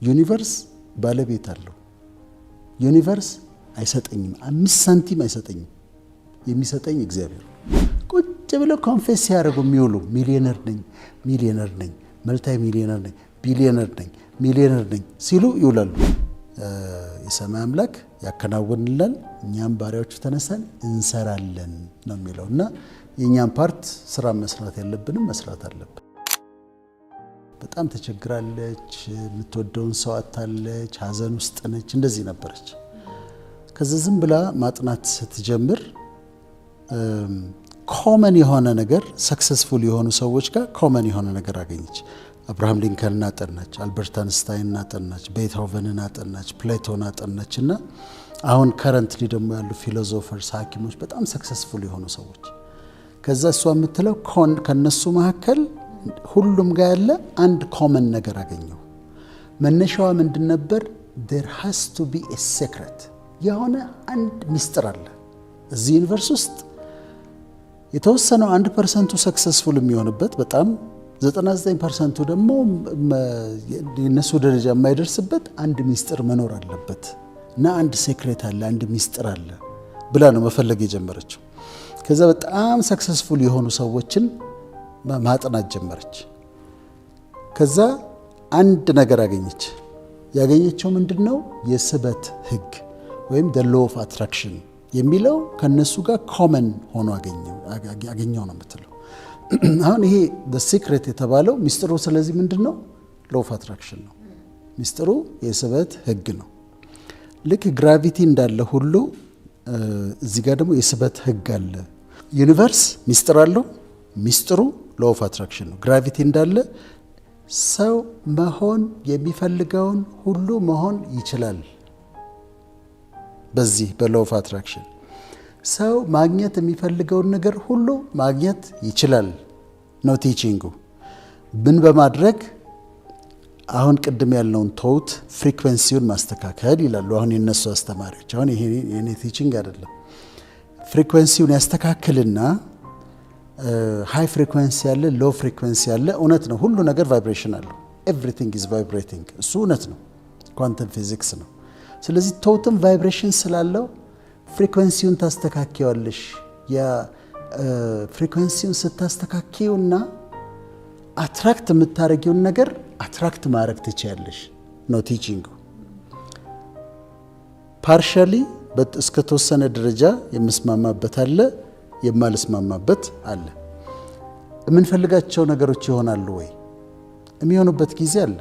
ዩኒቨርስ ባለቤት አለው። ዩኒቨርስ አይሰጠኝም፣ 5 ሳንቲም አይሰጠኝም። የሚሰጠኝ እግዚአብሔር። ቁጭ ብለው ኮንፌስ ያደርጉ የሚውሉ ሚሊዮነር ነኝ፣ መልታይ ሚሊዮነር ነኝ፣ ቢሊዮነር ነኝ፣ ሚሊዮነር ነኝ ሲሉ ይውላሉ። የሰማይ አምላክ ያከናውንልናል፣ እኛም ባሪያዎቹ ተነሳን እንሰራለን ነው የሚለው እና የኛን ፓርት ስራ መስራት ያለብንም መስራት አለብን። በጣም ተቸግራለች፣ የምትወደውን ሰው አጣለች፣ ሀዘን ውስጥ ነች፣ እንደዚህ ነበረች። ከዛ ዝም ብላ ማጥናት ስትጀምር ኮመን የሆነ ነገር ሰክሰስፉል የሆኑ ሰዎች ጋር ኮመን የሆነ ነገር አገኘች። አብርሃም ሊንከንን አጠናች፣ አልበርት አንስታይንን አጠናች፣ ቤትሆቨንን አጠናች፣ ፕሌቶን አጠናች እና አሁን ከረንትሊ ደግሞ ያሉ ፊሎሶፈርስ፣ ሐኪሞች በጣም ሰክሰስፉል የሆኑ ሰዎች። ከዛ እሷ የምትለው ከነሱ መካከል ሁሉም ጋር ያለ አንድ ኮመን ነገር አገኘው። መነሻዋ ምንድን ነበር? there has to be a secret፣ የሆነ አንድ ሚስጥር አለ እዚህ ዩኒቨርስ ውስጥ። የተወሰነው 1% ሰክሰስፉል የሚሆንበት በጣም 99% ደግሞ የነሱ ደረጃ የማይደርስበት አንድ ሚስጥር መኖር አለበት እና አንድ ሴክሬት አለ፣ አንድ ሚስጥር አለ ብላ ነው መፈለግ የጀመረችው። ከዛ በጣም ሰክሰስፉል የሆኑ ሰዎችን ማጥናት ጀመረች። ከዛ አንድ ነገር አገኘች። ያገኘችው ምንድነው? የስበት ህግ ወይም the law of attraction የሚለው ከነሱ ጋር ኮመን ሆኖ አገኘው ነው የምትለው። አሁን ይሄ the secret የተባለው ሚስጥሩ ስለዚህ ምንድነው? law of attraction ነው። ሚስጥሩ የስበት ህግ ነው። ልክ ግራቪቲ እንዳለ ሁሉ እዚህ ጋር ደግሞ የስበት ህግ አለ። ዩኒቨርስ ሚስጥር አለው። ሚስጥሩ law of attraction ነው። ግራቪቲ እንዳለ ሰው መሆን የሚፈልገውን ሁሉ መሆን ይችላል። በዚህ በlaw of attraction ሰው ማግኘት የሚፈልገውን ነገር ሁሉ ማግኘት ይችላል ነው ቲቺንጉ። ምን በማድረግ አሁን ቅድም ያልነውን ተውት፣ ፍሪኩዌንሲውን ማስተካከል ይላሉ አሁን የነሱ አስተማሪዎች። አሁን ይሄ የኔ ቲቺንግ አይደለም። ፍሪኩዌንሲውን ያስተካክልና ሃይ ፍሪኩዌንሲ ያለ ሎ ፍሪኩዌንሲ ያለ። እውነት ነው፣ ሁሉ ነገር ቫይብሬሽን አለው። ኤቭሪቲንግ ኢዝ ቫይብሬቲንግ፣ እሱ እውነት ነው፣ ኳንተም ፊዚክስ ነው። ስለዚህ ቶትም ቫይብሬሽን ስላለው ፍሪኩዌንሲውን ታስተካክያለሽ። ፍሪኩዌንሲውን ስታስተካክዩና አትራክት የምታረጊውን ነገር አትራክት ማድረግ ትችያለሽ ነው ቲቺንጉ። ፓርሻሊ እስከ ተወሰነ ደረጃ የምስማማበት አለ፣ የማልስማማበት አለ። የምንፈልጋቸው ነገሮች ይሆናሉ ወይ? የሚሆኑበት ጊዜ አለ።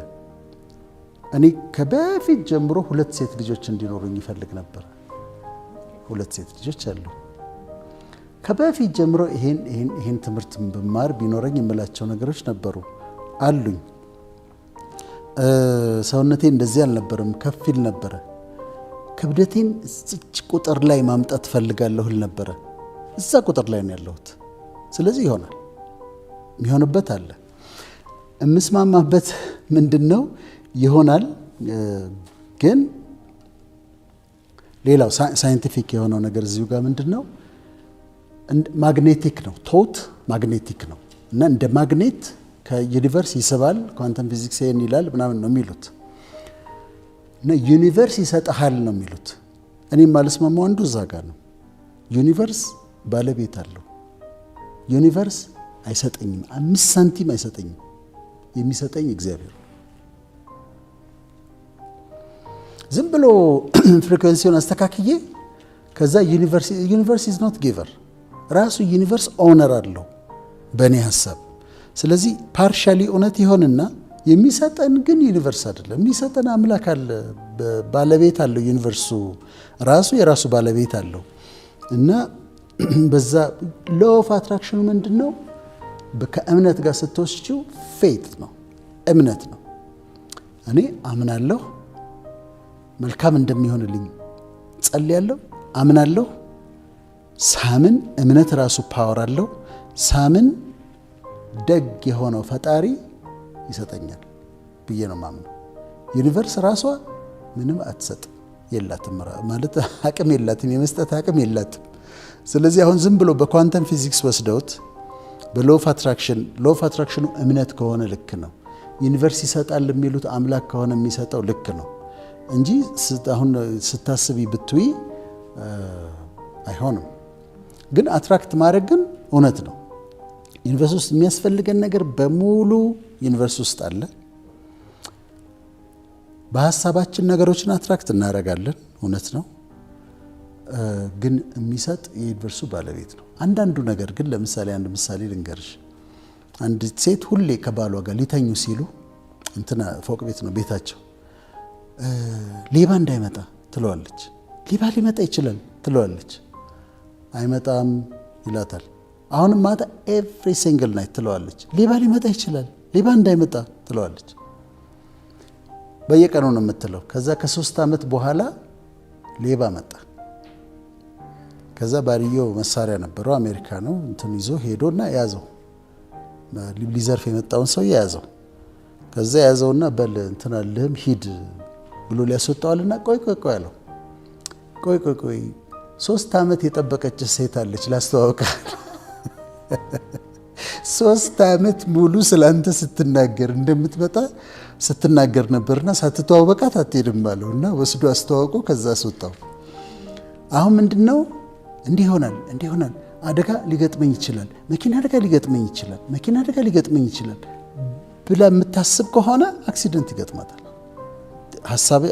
እኔ ከበፊት ጀምሮ 2 ሴት ልጆች እንዲኖሩኝ ይፈልግ ነበር። 2 ሴት ልጆች አሉ። ከበፊት ጀምሮ ይሄን ትምህርት ብማር ቢኖረኝ የምላቸው ነገሮች ነበሩ አሉኝ። ሰውነቴ እንደዚህ አልነበረም፣ ከፍ ይል ነበረ። ክብደቴን እዚች ቁጥር ላይ ማምጣት ፈልጋለሁ ነበረ። እዛ ቁጥር ላይ ነው ያለሁት። ስለዚህ ይሆናል፣ የሚሆንበት አለ። የምስማማበት ምንድነው? ይሆናል። ግን ሌላው ሳይንቲፊክ የሆነው ነገር እዚሁ ጋር ምንድነው? ማግኔቲክ ነው። ቶት ማግኔቲክ ነው እና እንደ ማግኔት ከዩኒቨርስ ይስባል። ኳንተም ፊዚክስ ይሄን ይላል ምናምን ነው የሚሉት እና ዩኒቨርስ ይሰጣል ነው የሚሉት። እኔ ማልስማማው አንዱ እዛ ጋር ነው። ዩኒቨርስ ባለቤት አለው። ዩኒቨርስ አይሰጠኝም፣ 5 ሳንቲም አይሰጠኝም። የሚሰጠኝ እግዚአብሔር። ዝም ብሎ ፍሪኩዌንሲውን አስተካክዬ ከዛ ዩኒቨርስ ኢዝ ኖት ጊቨር። ራሱ ዩኒቨርስ ኦነር አለው በእኔ ሀሳብ። ስለዚህ ፓርሻሊ እውነት ይሆንና የሚሰጠን ግን ዩኒቨርስ አይደለም። የሚሰጠን አምላክ አለ፣ ባለቤት አለው። ዩኒቨርሱ ራሱ የራሱ ባለቤት አለው እና በዛ law of attraction ምንድነው? ከእምነት ጋር ስትወስጂው ፌት ነው፣ እምነት ነው። እኔ አምናለሁ መልካም እንደሚሆንልኝ ጸልያለሁ፣ አምናለሁ። ሳምን እምነት ራሱ ፓወር አለው። ሳምን ደግ የሆነው ፈጣሪ ይሰጠኛል ብዬ ነው ማምነው። ዩኒቨርስ ራሷ ምንም አትሰጥም፣ የላትም ማለት አቅም የላትም፣ የመስጠት አቅም የላትም። ስለዚህ አሁን ዝም ብሎ በኳንተም ፊዚክስ ወስደውት በlaw of attraction እምነት ከሆነ ልክ ነው። ዩኒቨርስ ይሰጣል የሚሉት አምላክ ከሆነ የሚሰጠው ልክ ነው እንጂ አሁን ስታስቢ ብትይ አይሆንም። ግን አትራክት ማድረግ ግን እውነት ነው። ዩኒቨርስ ውስጥ የሚያስፈልገን ነገር በሙሉ ዩኒቨርስ ውስጥ አለ። በሐሳባችን ነገሮችን አትራክት እናደርጋለን፣ እውነት ነው። ግን የሚሰጥ የዩኒቨርሱ ባለቤት ነው። አንዳንዱ ነገር ግን ለምሳሌ አንድ ምሳሌ ልንገርሽ። አንድ ሴት ሁሌ ከባሏ ጋር ሊተኙ ሲሉ እንትና ፎቅ ቤት ነው ቤታቸው፣ ሌባ እንዳይመጣ ትለዋለች። ሌባ ሊመጣ ይችላል ትለዋለች። አይመጣም ይላታል። አሁንም ማታ ኤቭሪ ሲንግል ናይት ትለዋለች። ሌባ ሊመጣ ይችላል፣ ሌባ እንዳይመጣ ትለዋለች። በየቀኑ ነው የምትለው። ከዛ ከ3 ዓመት በኋላ ሌባ መጣ። ከዛ ባልየው መሳሪያ ነበረው፣ አሜሪካ ነው፣ እንትን ይዞ ሄዶና ያዘው። ሊዘርፍ የመጣውን ሰው ያዘው። ከዛ ያዘውና በል እንትን አለህም ሂድ ብሎ ሊያስወጣዋልና ቆይ አለው። ቆይ 3 ዓመት የጠበቀች ሴት አለች ላስተዋውቃል። 3 ዓመት ሙሉ ስላንተ ስትናገር እንደምትመጣ ስትናገር ነበርና ሳትተዋወቃት አትሄድም አለውና ወስዶ አስተዋውቆ ከዛ አስወጣው። አሁን ምንድነው እንዲህ ይሆናል፣ አደጋ ሊገጥመኝ ይችላል፣ መኪና አደጋ ሊገጥመኝ ይችላል ብላ የምታስብ ከሆነ አክሲደንት ይገጥማታል።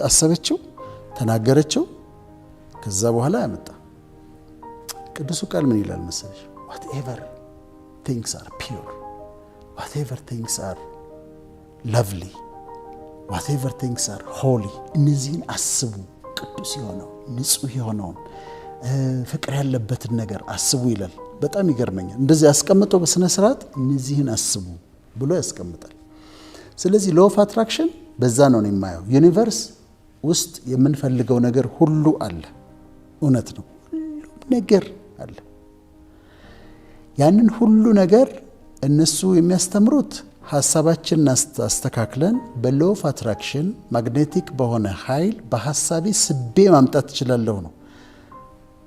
አሰበችው፣ ተናገረችው፣ ከዛ በኋላ ያመጣ። ቅዱሱ ቃል ምን ይላል መሰለሽ? whatever things are pure, whatever things are lovely, whatever things are holy፣ እነዚህን አስቡ። ቅዱስ የሆነው ንጹህ የሆነውን ፍቅር ያለበትን ነገር አስቡ ይላል። በጣም ይገርመኛል። እንደዚህ አስቀምጦ በስነ ስርዓት እነዚህን አስቡ ብሎ ያስቀምጣል። ስለዚህ ሎ ኦፍ አትራክሽን በዛ ነው የማየው። ዩኒቨርስ ውስጥ የምንፈልገው ነገር ሁሉ አለ። እውነት ነው፣ ሁሉም ነገር አለ። ያንን ሁሉ ነገር እነሱ የሚያስተምሩት ሐሳባችንን አስተካክለን በሎ ኦፍ አትራክሽን ማግኔቲክ በሆነ ኃይል በሐሳቤ ስቤ ማምጣት እችላለሁ ነው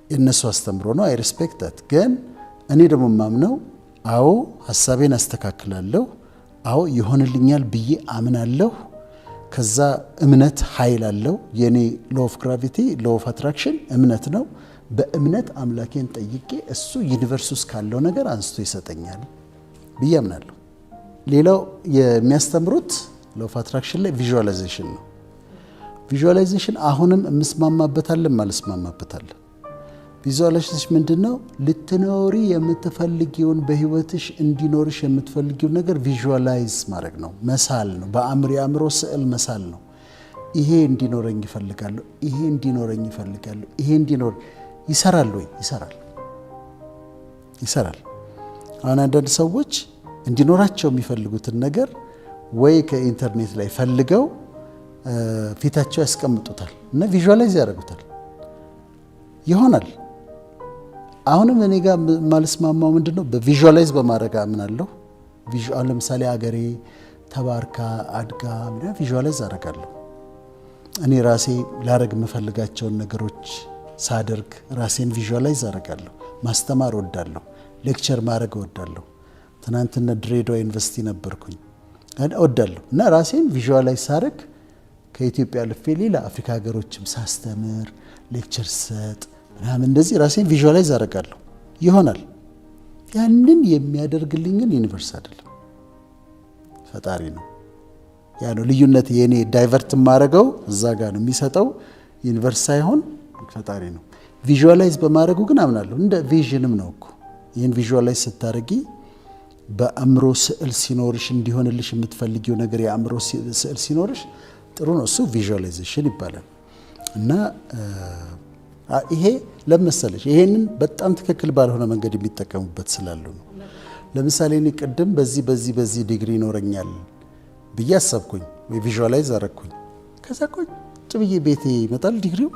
የነሱ አስተምሮ ነው። አይ ሪስፔክት ዳት። ግን እኔ ደግሞ ማምነው አዎ ሐሳቤን አስተካክላለሁ፣ አዎ ይሆንልኛል ብዬ አምናለሁ። ከዛ እምነት ኃይል አለው። የኔ ሎ ኦፍ ግራቪቲ ሎ ኦፍ አትራክሽን እምነት ነው። በእምነት አምላኬን ጠይቄ እሱ ዩኒቨርስ ውስጥ ካለው ነገር አንስቶ ይሰጠኛል ብዬ አምናለሁ። ሌላው የሚያስተምሩት ሎ ኦፍ አትራክሽን ላይ ቪዥዋላይዜሽን ነው። ቪዥዋላይዜሽን አሁንም የምስማማበታለን ማልስማማበታለን። ቪዥዋላይዜሽን ምንድነው? ልትኖሪ የምትፈልጊውን በህይወትሽ እንዲኖርሽ የምትፈልጊው ነገር ቪዥዋላይዝ ማድረግ ነው፣ መሳል ነው። የአእምሮ ስዕል መሳል ነው። ይሄ እንዲኖረኝ ይፈልጋለሁ፣ ይሄ እንዲኖረኝ ይፈልጋለሁ፣ ይሄ እንዲኖር ይሰራል ወይ? ይሰራል። አሁን አንዳንድ ሰዎች እንዲኖራቸው የሚፈልጉትን ነገር ወይ ከኢንተርኔት ላይ ፈልገው ፊታቸው ያስቀምጡታል እና ቪዥዋላይዝ ያደርጉታል፣ ይሆናል። አሁንም እኔ ጋር ማልስማማው ምንድነው? በቪዥዋላይዝ በማድረግ አምናለሁ። ቪዥዋል ለምሳሌ አገሬ ተባርካ አድጋ ምናምን ቪዥዋላይዝ አደርጋለሁ። እኔ ራሴ ላረግ የምፈልጋቸውን ነገሮች ሳደርግ ራሴን ቪዥዋላይዝ አደርጋለሁ። ማስተማር ወዳለሁ፣ ሌክቸር ማድረግ ወዳለሁ። ትናንትና ድሬዳዋ ዩኒቨርሲቲ ነበርኩኝ ወዳለሁ እና ራሴን ቪዥዋላይዝ ሳደርግ ከኢትዮጵያ ልፌ ሌላ አፍሪካ ሀገሮችም ሳስተምር ሌክቸር ሰጥ ምናምን እንደዚህ ራሴን ቪዥዋላይዝ አደርጋለሁ። ይሆናል። ያንን የሚያደርግልኝን ዩኒቨርስ አይደለም ፈጣሪ ነው። ያ ነው ልዩነት። የኔ ዳይቨርት ማረገው እዛ ጋር ነው የሚሰጠው ዩኒቨርስ ሳይሆን ፈጣሪ ነው። ቪዥዋላይዝ በማድረጉ ግን አምናለሁ። እንደ ቪዥንም ነው እኮ ይሄን ቪዥዋላይዝ ስታረጊ በአእምሮ ስዕል ሲኖርሽ እንዲሆንልሽ የምትፈልጊው ነገር የአእምሮ ስዕል ሲኖርሽ ጥሩ ነው። እሱ ቪዥዋላይዜሽን ይባላል። እና ይሄ ለምሳሌ ይሄንን በጣም ትክክል ባልሆነ መንገድ የሚጠቀሙበት ስላሉ ነው። ለምሳሌ እኔ ቅድም በዚህ ዲግሪ ይኖረኛል ብዬ አሰብኩኝ ወይ ቪዥዋላይዝ አረኩኝ። ከዛ ቁጭ ብዬ ቤቴ ይመጣል ዲግሪው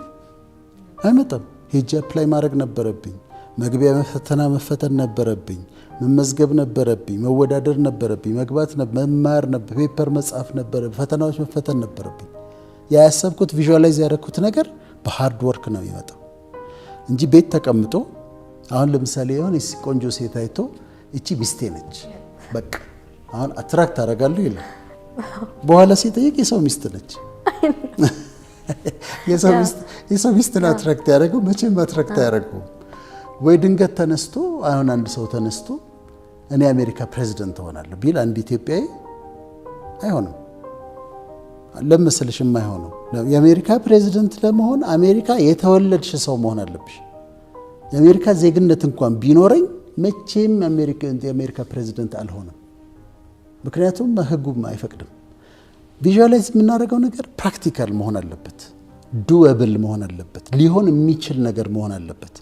አይመጣም። ሄጄ አፕላይ ማድረግ ነበረብኝ። መግቢያ ፈተና መፈተን ነበረብኝ። መመዝገብ ነበረብኝ። መወዳደር ነበረብኝ። መግባት መማር ነበር። ፔፐር መጻፍ ነበር። ፈተናዎች መፈተን ነበረብኝ። ያሰብኩት ቪዥዋላይዝ ያደረኩት ነገር በሃርድ ወርክ ነው የሚመጣው እንጂ ቤት ተቀምጦ አሁን ለምሳሌ የሆነ ቆንጆ ሴት አይቶ እቺ ሚስቴ ነች በቃ አሁን አትራክት አደርጋለሁ ይላል። በኋላ ሲጠይቅ የሰው ሚስት ነች። የሰው ሚስትን አትራክት ያደረገው መቼም አትራክት ያደረገው ወይ ድንገት ተነስቶ አሁን አንድ ሰው ተነስቶ እኔ አሜሪካ ፕሬዚደንት ሆናለሁ ቢል አንድ ኢትዮጵያዊ አይሆንም። ለምስልሽ የማይሆነው የአሜሪካ ፕሬዚደንት ለመሆን አሜሪካ የተወለድሽ ሰው መሆን አለብሽ። የአሜሪካ ዜግነት እንኳን ቢኖረኝ መቼም የአሜሪካ ፕሬዚደንት አልሆነም። ምክንያቱም ሕጉም አይፈቅድም። ቪዥዋላይዝ የምናደርገው ነገር ፕራክቲካል መሆን አለበት፣ ዱዌብል መሆን አለበት፣ ሊሆን የሚችል ነገር መሆን አለበት።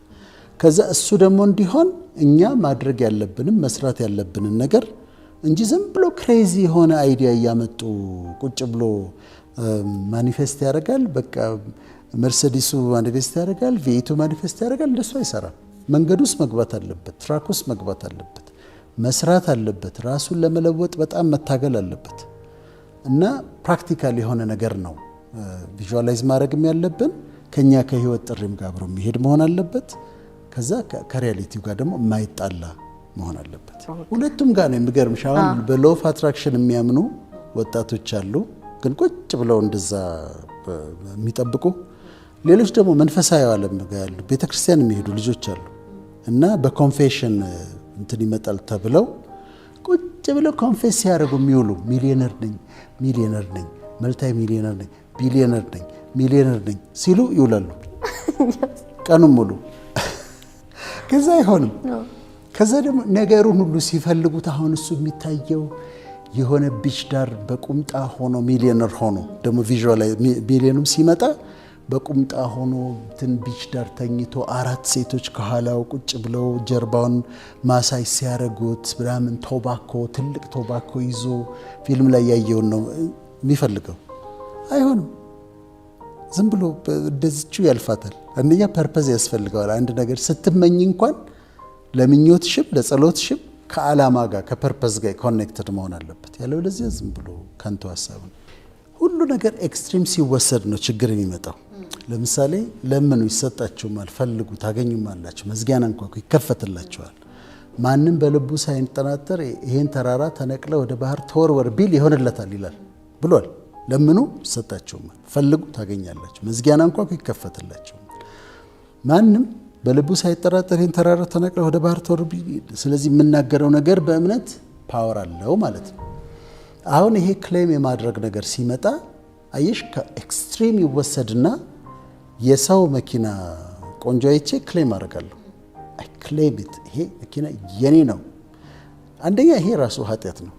ከዛ እሱ ደግሞ እንዲሆን እኛ ማድረግ ያለብንም መስራት ያለብንን ነገር እንጂ ዝም ብሎ ክሬዚ የሆነ አይዲያ እያመጡ ቁጭ ብሎ ማኒፌስት ያደርጋል። በቃ መርሴዲሱ ማኒፌስት ያደርጋል፣ ቪኤቱ ማኒፌስት ያደርጋል። እንደሱ አይሰራም። መንገድ ውስጥ መግባት አለበት፣ ትራክ ውስጥ መግባት አለበት፣ መስራት አለበት፣ ራሱን ለመለወጥ በጣም መታገል አለበት። እና ፕራክቲካል የሆነ ነገር ነው ቪዥዋላይዝ ማድረግም ያለብን። ከኛ ከህይወት ጥሪም ጋር አብሮ የሚሄድ መሆን አለበት። ከዛ ከሪያሊቲው ጋር ደግሞ የማይጣላ መሆን አለበት። ሁለቱም ጋር ነው የሚገርምሽ። አሁን በሎው ኦፍ አትራክሽን የሚያምኑ ወጣቶች አሉ፣ ግን ቁጭ ብለው እንደዛ የሚጠብቁ። ሌሎች ደግሞ መንፈሳዊ ዓለም ጋር ያሉ ቤተክርስቲያን የሚሄዱ ልጆች አሉ እና በኮንፌሽን እንትን ይመጣል ተብለው ቁጭ ብለው ኮንፌስ ሲያደርጉ የሚውሉ ሚሊዮነር ነኝ፣ ሚሊዮነር ነኝ፣ መልታይ ሚሊዮነር ነኝ፣ ቢሊዮነር ነኝ፣ ሚሊዮነር ነኝ ሲሉ ይውላሉ ቀኑን ሙሉ። ከዛ አይሆንም። ከዛ ደግሞ ነገሩን ሁሉ ሲፈልጉት አሁን እሱ የሚታየው የሆነ ቢች ዳር በቁምጣ ሆኖ ሚሊዮነር ሆኖ ደግሞ ቪዥዋላይዝ ሚሊዮኑም ሲመጣ በቁምጣ ሆኖ እንትን ቢች ዳር ተኝቶ 4 ሴቶች ከኋላው ቁጭ ብለው ጀርባውን ማሳጅ ሲያረጉት ምናምን ቶባኮ ትልቅ ቶባኮ ይዞ ፊልም ላይ ያየውን ነው የሚፈልገው። አይሆንም። ዝም ብሎ እንደዚህው ያልፋታል። አንደኛ ፐርፐዝ ያስፈልገዋል። አንድ ነገር ስትመኝ እንኳን ለምኞትሽም ለጸሎትሽም ከዓላማ ጋር ከፐርፐዝ ጋር ኮኔክትድ መሆን አለበት። ያለበለዚያ ዝም ብሎ ከንቱ ሀሳብ ነው። ሁሉ ነገር ኤክስትሪም ሲወሰድ ነው ችግር የሚመጣው። ለምሳሌ ለምኑ ይሰጣችሁማል፣ ፈልጉ ታገኙማላችሁ፣ መዝጊያን አንኳኩ ይከፈትላችኋል። ማንም በልቡ ሳይጠናጠር ይሄን ተራራ ተነቅለ ወደ ባህር ተወርወር ቢል ይሆንለታል ይላል ብሏል። ለምኑ ይሰጣችሁማል፣ ፈልጉ ታገኛላችሁ፣ መዝጊያን አንኳኩ ይከፈትላችኋል። ማንም በልቡ ሳይጠራጠር ይሄን ተራራ ተነቅለ ወደ ባህር ተወርወር ቢል። ስለዚህ የምናገረው ነገር በእምነት ፓወር አለው ማለት ነው። አሁን ይሄ ክሌም የማድረግ ነገር ሲመጣ አየሽ ከኤክስትሪም ይወሰድና የሰው መኪና ቆንጆ አይቼ ክሌም አደርጋለሁ። አይ ክሌም ኢት፣ ይሄ መኪና የኔ ነው። አንደኛ ይሄ ራሱ ኃጢአት ነው፣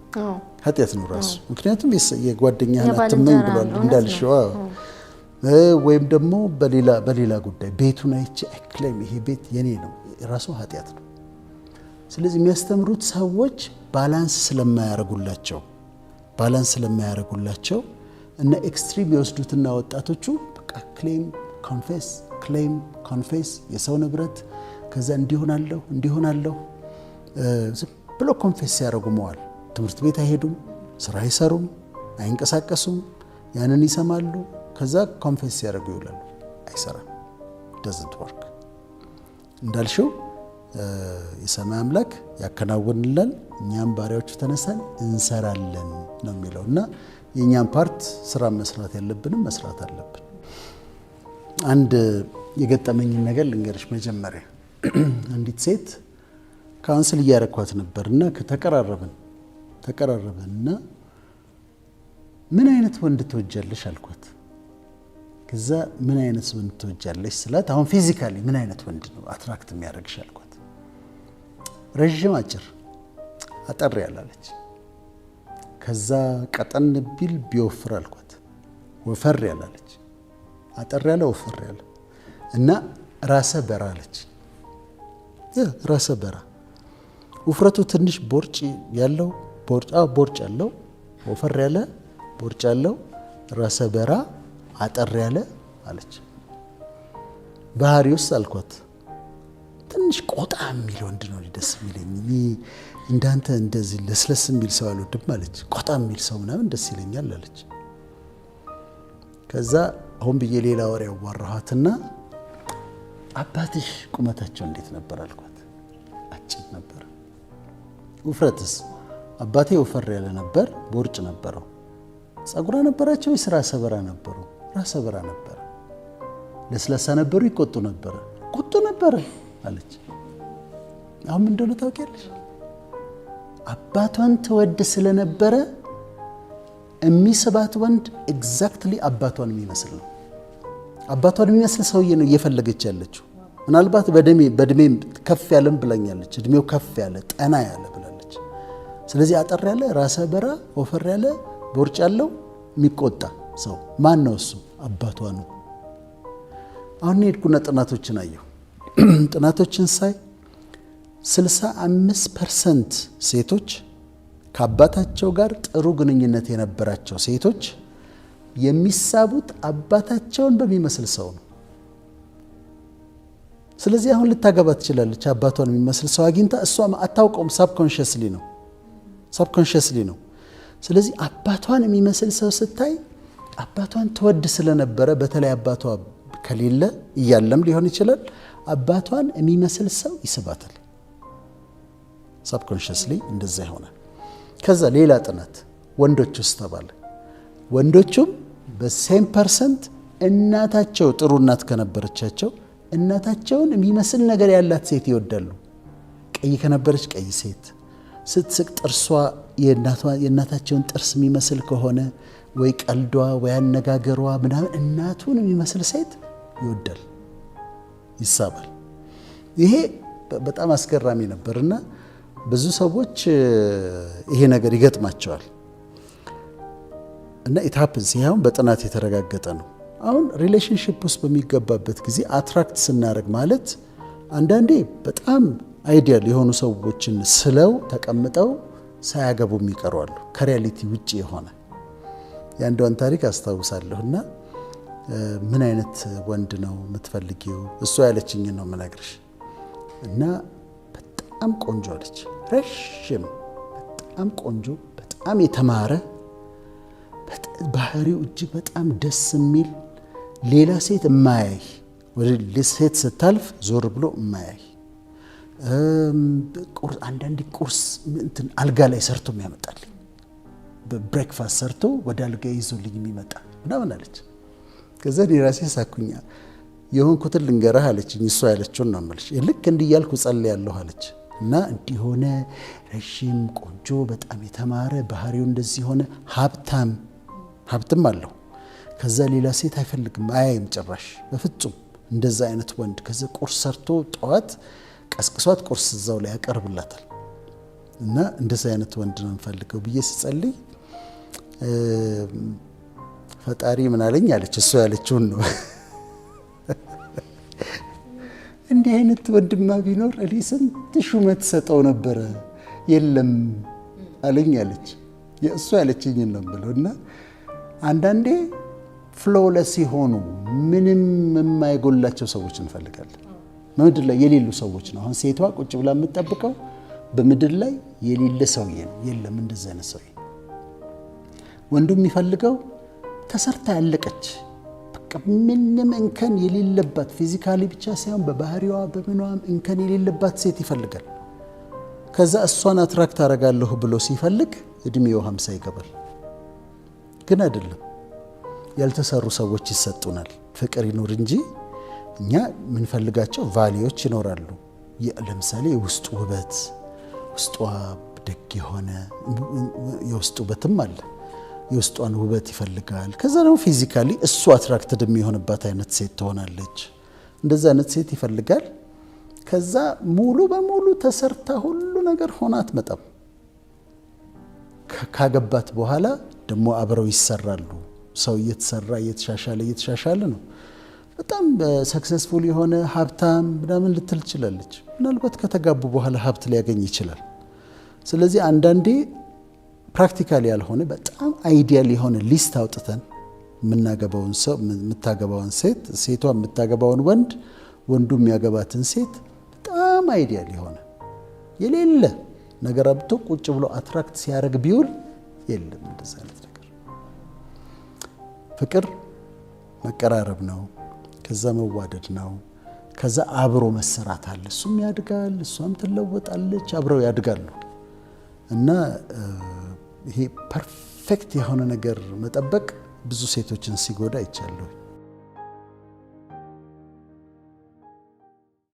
ኃጢአት ነው ራሱ። ምክንያቱም የጓደኛህን አትመኝ ብሏል እንዳልሽው። ወይም ደግሞ በሌላ ጉዳይ ቤቱን አይቼ አይ ክሌም ይሄ ቤት የኔ ነው፣ ራሱ ኃጢአት ነው። ስለዚህ የሚያስተምሩት ሰዎች ባላንስ ስለማያረጉላቸው እና ኤክስትሪም የወስዱትና ወጣቶቹ በቃ ክሌም ኮንፌስ፣ ክሌም ኮንፌስ፣ የሰው ንብረት ከዛ እንዲሆናለሁ ዝም ብሎ ኮንፌስ ሲያደርጉ መዋል። ትምህርት ቤት አይሄዱም፣ ስራ አይሰሩም፣ አይንቀሳቀሱም፣ ያንን ይሰማሉ። ከዛ ኮንፌስ ሲያደርጉ ይውላሉ። አይሰራም። doesn't work። እንዳልሽው የሰማይ አምላክ ያከናውንልን፣ እኛም ባሪያዎቹ ተነሳን እንሰራለን ነው የሚለው እና የእኛም ፓርት ስራ መስራት ያለብንም መስራት አለብን። አንድ የገጠመኝን ነገር ልንገርሽ። መጀመሪያ አንዲት ሴት ካውንስል እያረኳት ነበርና ተቀራረብንና ምን አይነት ወንድ ትወጃለሽ አልኳት። ከዛ ምን አይነት ወንድ ትወጃለሽ ስላት አሁን ፊዚካሊ ምን አይነት ወንድ ነው አትራክት የሚያደርግሽ አልኳት። ረጅም፣ አጭር፣ አጠር ያላለች። ከዛ ቀጠን ቢል ቢወፍር አልኳት። ወፈር ያላለች፣ አጠር ያለ፣ ወፈር ያለ እና ራሰ በራ አለች። ራሰ በራ ውፍረቱ ትንሽ ቦርጭ ያለው ቦርጭ ያለው፣ ወፈር ያለ ቦርጭ ያለው፣ ራሰ በራ አጠር ያለ አለች። ባህሪውስ አልኳት ትንሽ ቆጣ የሚል ወንድ ነው ደስ የሚለኝ። እንዳንተ እንደዚህ ለስለስ የሚል ሰው አልወድም አለች። ቆጣ የሚል ሰው ምናምን ደስ ይለኛል አለች። ከዛ አሁን ብዬ ሌላ ወሬ ያዋራኋትና አባትሽ ቁመታቸው እንዴት ነበር አልኳት። አጭር ነበር። ውፍረትስ? አባቴ ወፈር ያለ ነበር፣ ቦርጭ ነበረው። ጸጉራ ነበራቸው ወይስ ራሰ በራ ነበሩ? ራሰ በራ ነበረ። ለስላሳ ነበሩ? ይቆጡ ነበረ? ቁጡ ነበረ አለች። አሁን ምን እንደሆነ ታውቂያለሽ? አባቷን ትወድ ስለነበረ የሚስባት ወንድ ኤግዛክትሊ አባቷን የሚመስል ነው። አባቷን የሚመስል ሰውዬ ነው እየፈለገች ያለችው። ምናልባት በእድሜ ከፍ ያለም ብላኛለች። እድሜው ከፍ ያለ ጠና ያለ ብላለች። ስለዚህ አጠር ያለ ራሰ በራ ወፈር ያለ ቦርጭ ያለው የሚቆጣ ሰው ማን ነው? እሱ አባቷ ነው። አሁን ሄድኩና ጥናቶችን አየሁ። ጥናቶችን ሳይ 65% ሴቶች ከአባታቸው ጋር ጥሩ ግንኙነት የነበራቸው ሴቶች የሚሳቡት አባታቸውን በሚመስል ሰው ነው። ስለዚህ አሁን ልታገባ ትችላለች አባቷን የሚመስል ሰው አግኝታ፣ እሷ አታውቀውም። ሳብኮንሽስሊ ነው። ስለዚህ አባቷን የሚመስል ሰው ስታይ አባቷን ትወድ ስለነበረ፣ በተለይ አባቷ ከሌለ እያለም ሊሆን ይችላል፣ አባቷን የሚመስል ሰው ይስባታል። ሳብኮንሽስሊ እንደዛ ይሆናል። ከዛ ሌላ ጥናት ወንዶች ውስጥ ተባለ። ወንዶቹም በሴም ፐርሰንት እናታቸው ጥሩ እናት ከነበረቻቸው እናታቸውን የሚመስል ነገር ያላት ሴት ይወዳሉ። ቀይ ከነበረች ቀይ ሴት፣ ስትስቅ ጥርሷ የእናታቸውን ጥርስ የሚመስል ከሆነ ወይ ቀልዷ ወይ አነጋገሯ ምናምን እናቱን የሚመስል ሴት ይወዳል፣ ይሳባል። ይሄ በጣም አስገራሚ ነበርና ብዙ ሰዎች ይሄ ነገር ይገጥማቸዋል። እና ኢት ሃፕንስ። ይሄው በጥናት የተረጋገጠ ነው። አሁን ሪሌሽንሺፕ ውስጥ በሚገባበት ጊዜ አትራክት ስናደርግ ማለት አንዳንዴ በጣም አይዲያል የሆኑ ሰዎችን ስለው ተቀምጠው ሳያገቡ የሚቀሩ አሉ፣ ከሪያሊቲ ውጪ የሆነ። የአንዷን ታሪክ አስታውሳለሁና ምን አይነት ወንድ ነው የምትፈልጊው? እሷ ያለችኝን ነው የምነግርሽ። እና በጣም ቆንጆ አለች፣ ረዥም፣ በጣም ቆንጆ፣ በጣም የተማረ፣ ባህሪው እጅግ በጣም ደስ የሚል፣ ሌላ ሴት የማያይ፣ ወደ ሴት ስታልፍ ዞር ብሎ የማያይ፣ አንዳንዴ ቁርስ እንትን አልጋ ላይ ሰርቶ የሚያመጣልኝ፣ በብሬክፋስት ሰርቶ ወደ አልጋ ይዞልኝ የሚመጣ ምናምን አለች። ከዛ እኔ ራሴ ሳኩኛ። የሆንኩትን ልንገርህ አለችኝ። እሷ ያለችውን ነው የምልሽ። ልክ እንዲህ እያልኩ ጸልያለሁ አለች። እና እንዲሆነ ረዥም ቆንጆ፣ በጣም የተማረ፣ ባህሪው እንደዚህ ሆነ፣ ሀብትም አለው። ከዛ ሌላ ሴት አይፈልግም፣ አያይም ጭራሽ በፍጹም እንደዛ አይነት ወንድ። ከዛ ቁርስ ሰርቶ ጠዋት ቀስቅሷት ቁርስ እዛው ላይ ያቀርብላታል። እና እንደዛ አይነት ወንድ ነው የምፈልገው ብዬ ስጸልይ ፈጣሪ ምን አለኝ አለች። እሷ ያለችውን ነው። እንዲህ አይነት ወንድማ ቢኖር እኔ ስንት ሹመት ሰጠው ነበረ፣ የለም አለኝ አለች። የእሷ ያለችኝን ነው ብለው። እና አንዳንዴ ፍሎለስ የሆኑ ምንም የማይጎላቸው ሰዎች እንፈልጋለን። በምድር ላይ የሌሉ ሰዎች ነው። አሁን ሴቷ ቁጭ ብላ የምትጠብቀው በምድር ላይ የሌለ ሰውዬ ነው። የለም እንደዛ አይነት ሰውዬ። ወንዱ የሚፈልገው ተሰርታ ያለቀች፣ በቃ ምንም እንከን የሌለባት፣ ፊዚካሊ ብቻ ሳይሆን በባህሪዋ በምኗም እንከን የሌለባት ሴት ይፈልጋል። ከዛ እሷን አትራክት አደርጋለሁ ብሎ ሲፈልግ እድሜው 50 ይገባል። ግን አይደለም፣ ያልተሰሩ ሰዎች ይሰጡናል። ፍቅር ይኖር እንጂ እኛ የምንፈልጋቸው ቫሊዎች ይኖራሉ። ለምሳሌ የውስጥ ውበት፣ ውስጧ ደግ የሆነ የውስጥ ውበትም አለ። የውስጧን ውበት ይፈልጋል። ከዛ ደግሞ ፊዚካሊ እሱ አትራክትድ የሚሆንባት አይነት ሴት ትሆናለች። እንደዛ አይነት ሴት ይፈልጋል። ከዛ ሙሉ በሙሉ ተሰርታ ሁሉ ነገር ሆና አትመጣም። ካገባት በኋላ ደግሞ አብረው ይሰራሉ። ሰው እየተሰራ እየተሻሻለ ነው። በጣም ሰክሰስፉል የሆነ ሀብታም ምናምን ልትል ትችላለች። ምናልባት ከተጋቡ በኋላ ሀብት ሊያገኝ ይችላል። ስለዚህ አንዳንዴ ፕራክቲካሊ ያልሆነ በጣም አይዲያል የሆነ ሊስት አውጥተን የምናገባውን ሰው፣ የምታገባውን ሴት፣ ሴቷ የምታገባውን ወንድ፣ ወንዱ የሚያገባትን ሴት በጣም አይዲያል የሆነ የሌለ ነገር አብቶ ቁጭ ብሎ አትራክት ሲያደርግ ቢውል የለም እንደዛ አይነት ነገር። ፍቅር መቀራረብ ነው። ከዛ መዋደድ ነው። ከዛ አብሮ መሰራት አለ። እሱም ያድጋል፣ እሷም ትለወጣለች፣ አብረው ያድጋሉ። እና ይሄ ፐርፌክት ፐርፌክት የሆነ ነገር መጠበቅ ብዙ ሴቶችን ሲጎዳ አይቻለሁ።